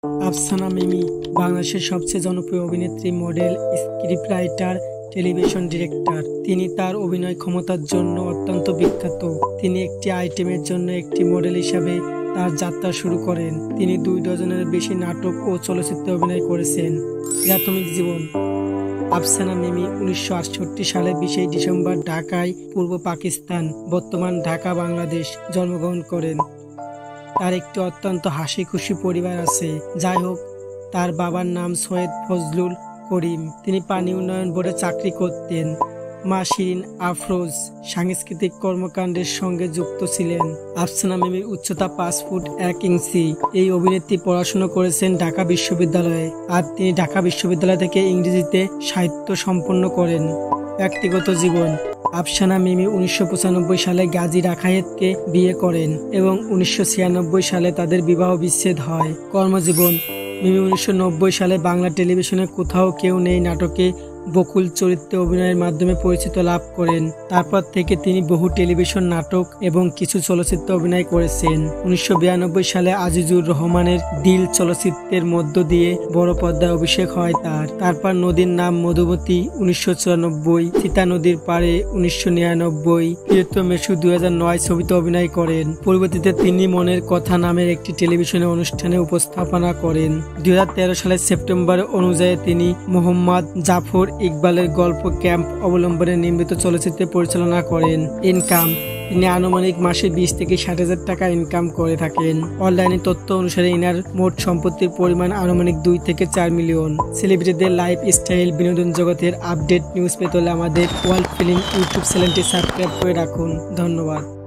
আফসানা মিমি বাংলাদেশের সবচেয়ে জনপ্রিয় অভিনেত্রী, model, script writer, television director. তিনি তার অভিনয় ক্ষমতার জন্য অত্যন্ত বিখ্যাত। তিনি একটি আইটেমের জন্য একটি মডেল হিসাবে তার যাত্রা শুরু করেন। তিনি 2 ডজনের বেশি নাটক ও চলচ্চিত্রে অভিনয় করেছেন। প্রাথমিক জীবন। আফসানা মিমি 1968 সালে 20 ডিসেম্বর ঢাকায়, পূর্ব পাকিস্তান বর্তমান ঢাকা, বাংলাদেশ জন্মগ্রহণ করেন। তার একটি অত্যন্ত হাসি খুশি পরিবার আছে। যাই হোক, তার বাবার নাম সৈয়দ ফজলুল করিম। তিনি পানি উন্নয়ন বোর্ডে চাকরি করতেন। মা শিরিন আফরোজ সাংস্কৃতিক কর্মকাণ্ডের সঙ্গে যুক্ত ছিলেন। আফসানা মিমির উচ্চতা 5 ফুট 1 ইঞ্চি। এই অভিনেত্রী পড়াশোনা করেছেন ঢাকা বিশ্ববিদ্যালয়ে, আর তিনি ঢাকা বিশ্ববিদ্যালয় থেকে ইংরেজিতে সাহিত্য সম্পন্ন করেন। ব্যক্তিগত জীবন। আফসানা মিমি 1995 সালে গাজী রাখায়েতকে বিয়ে করেন এবং 1996 সালে তাদের বিবাহ বিচ্ছেদ হয়। কর্মজীবন। মিমি 1990 সালে বাংলা টেলিভিশনে কোথাও কেউ নেই নাটকে বকুল চরিত্রে অভিনয়ের মাধ্যমে পরিচিতি লাভ করেন। তারপর থেকে তিনি বহু টেলিভিশন নাটক এবং কিছু চলচ্চিত্রে অভিনয় করেছেন। 1992 সালে আজিজুর রহমানের দিল চলচ্চিত্রের মধ্য দিয়ে বড় পর্দায় অভিষেক হয় তার। তারপর নদীর নাম মধুমতি 1994, সীতা নদীর পাড়ে 1999, প্রিয়তম মেশু 2009 ছবিতে অভিনয় করেন। পরবর্তীতে তিনি মনের কথা নামের একটি টেলিভিশনে অনুষ্ঠানে উপস্থাপনা করেন। 2013 সালের সেপ্টেম্বর অনুযায়ী তিনি মোহাম্মদ জাফর ইকবালের গল্প ক্যাম্প অবলম্বনে নির্মিত চলচ্চিত্রে পরিচালনা করেন। ইনকাম। তিনি আনুমানিক মাসে 20 থেকে 60,000 টাকা ইনকাম করে থাকেন। অনলাইনে তথ্য অনুসারে ইনার মোট সম্পত্তির পরিমাণ আনুমানিক 2 থেকে 4 মিলিয়ন। সেলিব্রিটিদের লাইফ স্টাইল, বিনোদন জগতের আপডেট নিউজ পেতে হলে আমাদের ওয়ার্ল্ড ফিল্ম ইউটিউব চ্যানেলটি সাবস্ক্রাইব করে রাখুন। ধন্যবাদ।